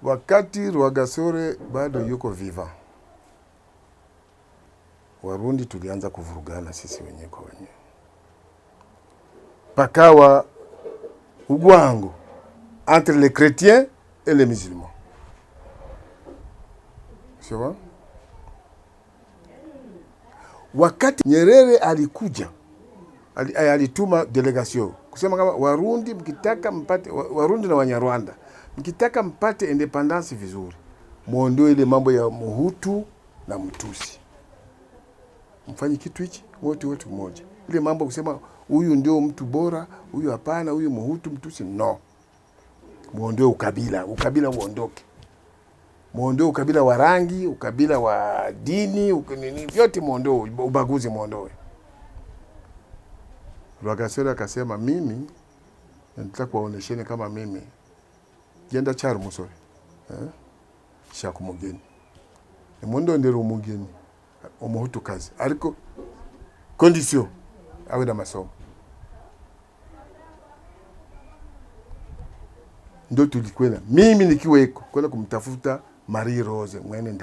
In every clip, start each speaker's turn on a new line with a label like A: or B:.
A: Wakati Rwagasore bado yuko viva, Warundi tulianza kuvurugana sisi wenyewe kwa wenyewe. Pakawa ugwango entre les chrétiens et les musulmans. Sawa? Wakati Nyerere alikuja, alituma delegation kusema kama Warundi mkitaka mpate, Warundi na Wanyarwanda mkitaka mpate independence vizuri, muondoe ile mambo ya Muhutu na Mtusi, mfanye kitu hichi wote mmoja. Ile mambo kusema huyu ndio mtu bora, huyu hapana, huyu Muhutu Mtusi, no. Muondoe ukabila uondoke. Muondoe ukabila wa rangi, ukabila wa dini, nini vyote muondoe, ubaguzi muondoe. Rwagasore akasema mimi nataka kuwaonesheni kama mimi genda charo musore. Shaka umugeni. Mundo ndero umugeni. Umuhutu kazi. Ariko condition awe na masomo. Ndo tulikwenda. Mimi nikiweko kwenda kumtafuta Marie Rose mwene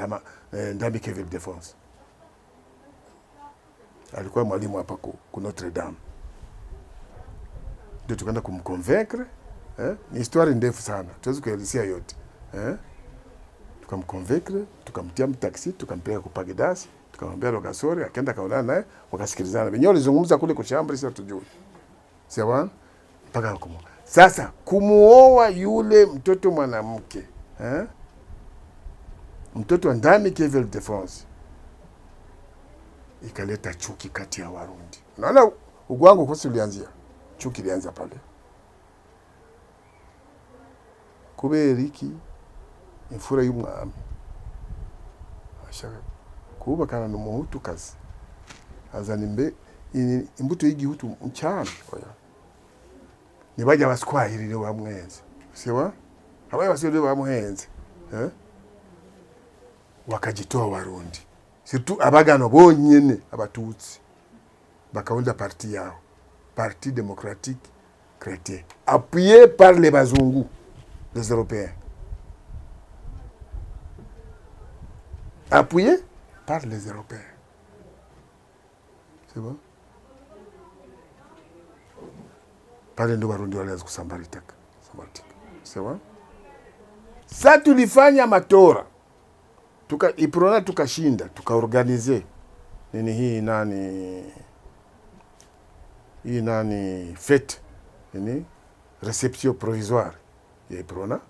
A: Ndami Kevin Defense. Alikuwa mwalimu hapa ku Notre Dame. Ndio tukaenda kumconvaincre, ni histoire ndefu sana. Tuwezi kuelezea yote. Tukamconvaincre, tukamtia mtaxi, tukampeleka ku Pagedasi, tukamwambia Rwagasore, akaenda kaonana naye, wakasikilizana. Wenyewe walizungumza kule kwa shamba sisi hatujui. Sawa? Mpaka huko. Sasa kumuoa yule mtoto mwanamke, mtoto wa Ndami Kevin Defense, ikaleta chuki kati ya Warundi. Unaona ugwango kwa ulianzia. Chuki ilianza pale. Kubera iki imfura y'umwami ashaka kubakana n'umuhutu kazi azana imbuto y'igihutu mcyane oya nibajya baswahirire bamwenze siwa abaye basire bamuhenze wakajitoa Warundi surtout abagano bonyene abatutsi bakaunda parti yao, Parti démocratique chrétien, appuyé par les Bazungu, les Européens. Appuyé par les Européens. C'est bon? Pale ndo Warundi walianza kusambaritaka. C'est bon? Sasa tulifanya matora. Iprona tukashinda, tukaorganize. Hii fête, réception provisoire ya Iprona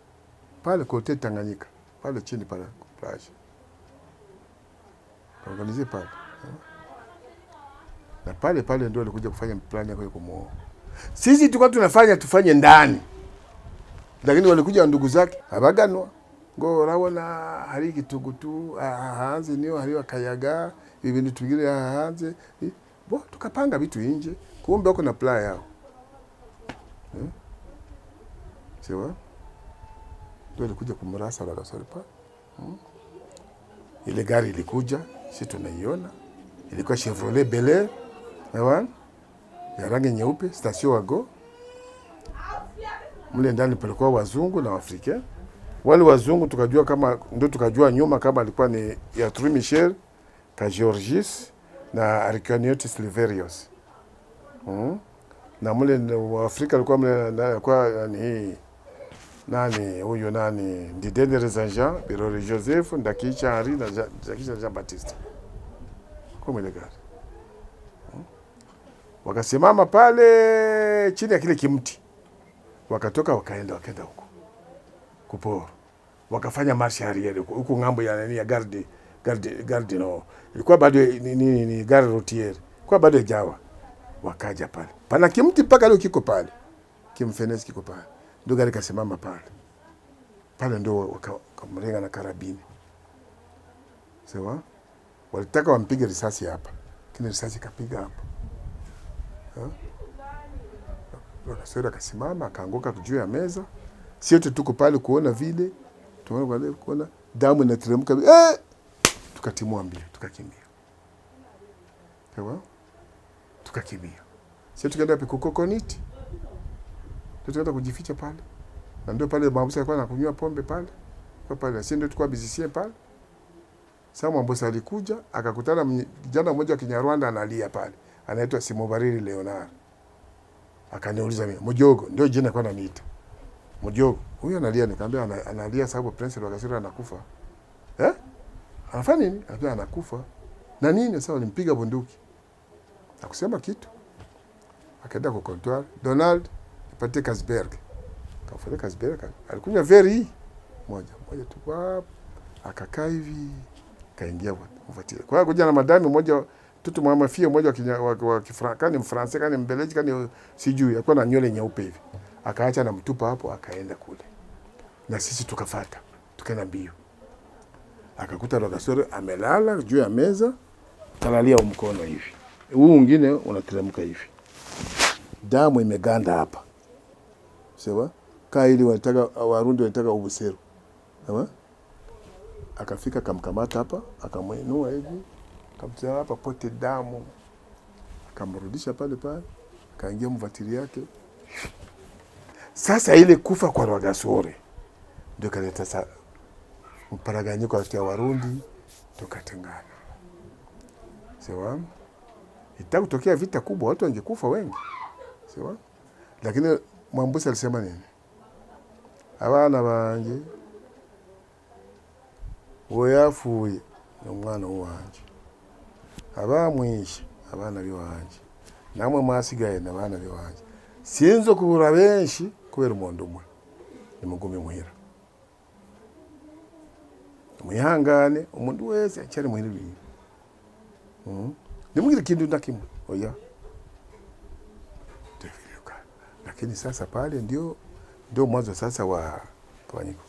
A: pale kote Tanganyika, pale chini pale plage. Organize pale. Na pale ndio alikuja kufanya plan yake kumuoa. Sisi tulikuwa tufanye ndani. Lakini walikuja ndugu zake abaganwa. Ngo urabona hari igitugutu hanze niyo hari akayaga ibintu tugire hanze. Bo tukapanga vitu nje. Kumbe wako na plan yao. Sawa? Ndio ilikuja kumrasa Rwagasore pa. Ile gari ilikuja, sisi tunaiona. Ilikuwa Chevrolet Bel Air, ya rangi nyeupe, station Wago. Mle ndani palikuwa wazungu na Waafrika. Wale wazungu tukajua nyuma kama alikuwa ni Yatru Michel, ka Georgis na Arkaniotis Silverius. Na mle wa Afrika alikuwa huyo Ndidene Rezanja, Birori Joseph, Ndakicha Henri na Ndakicha Jean Baptiste. Kwa ile gari. Wakasimama pale chini ya kile kimti. Wakatoka wakaenda huko. Kuporo. Wakafanya marche arrière huko ngambo ya garde no. Ilikuwa bado ni gare routière. Kwa bado jawa. Wakaja pale. Pana kimti mpaka leo kiko pale. Kimfenesi kiko pale. Ndio gari kasimama pale. Pale ndio wakamrenga na karabini. Sawa? Walitaka wampige risasi hapa. Kile risasi kapiga hapa. Rwagasore akasimama akaanguka juu ya meza. Sisi tuko pale kuona vile. Tunaona kuona damu inateremka. Tukatimua mbio, tukakimbia. Sawa? Tukakimbia. Sisi tukaenda Kokoniti. Tukaenda kujificha pale. Na ndio pale mabusa alikuwa anakunywa pombe pale. kwa pale, si ndio tukua musicien pale. Sasa Mwambusa alikuja akakutana kijana mmoja wa Kinyarwanda analia pale, anaitwa Simobariri Leonard. Akaniuliza mimi, Mujogo ndio jina kwa naniita. Mujogo, huyu analia, nikamwambia analia sababu Prince Rwagasore anakufa. Anafanya nini? Anambia anakufa. Na nini? Sasa walimpiga bunduki. Hakusema kitu. Akaenda kwa comptoir, Donald ipate Kasberg. Kafanya Kasberg, alikunywa very moja tu kwa akakaa hivi, kaingia kufuatilia. Kwa hiyo kuja na madami moja tutu mama fia moja wa Kifranka, ni Mfransa, kani Mbeleji, kani sijui, alikuwa na nywele nyeupe hivi. Akaacha na mtupa hapo, akaenda kule. Na sisi tukafuata, tukaenda mbio. Akakuta Rwagasore amelala juu ya meza, kalalia mkono hivi. Huu mwingine unateremka hivi. Damu imeganda hapa. Sawa? Kaili Warundi wanataka ubusero. Sawa? Akafika kamkamata hapa, akamuinua hivi, akamtia hapa pote damu. Akamrudisha pale, akaingia mvatiri yake. Sasa ile kufa kwa Rwagasore ndio kaleta sasa mparaganyiko kati ya Warundi, tukatengana. Sawa? Itakutokea vita kubwa, watu wangekufa wengi. Sawa? Lakini Mwambusa alisema nini? Abana banje oyafuye n'umwana wanje, abamwishe abana biwanje, namwe mwasigaye n'abana biwanje, sinzo kubura benshi kubera umuntu umwe, nimugume muhira. Mwihangane, umuntu wese acyari muhira biwe. Nimugire kintu ndakimwe, oya. Lakini sasa pale ndio mwanzo sasa wa tawanyiko.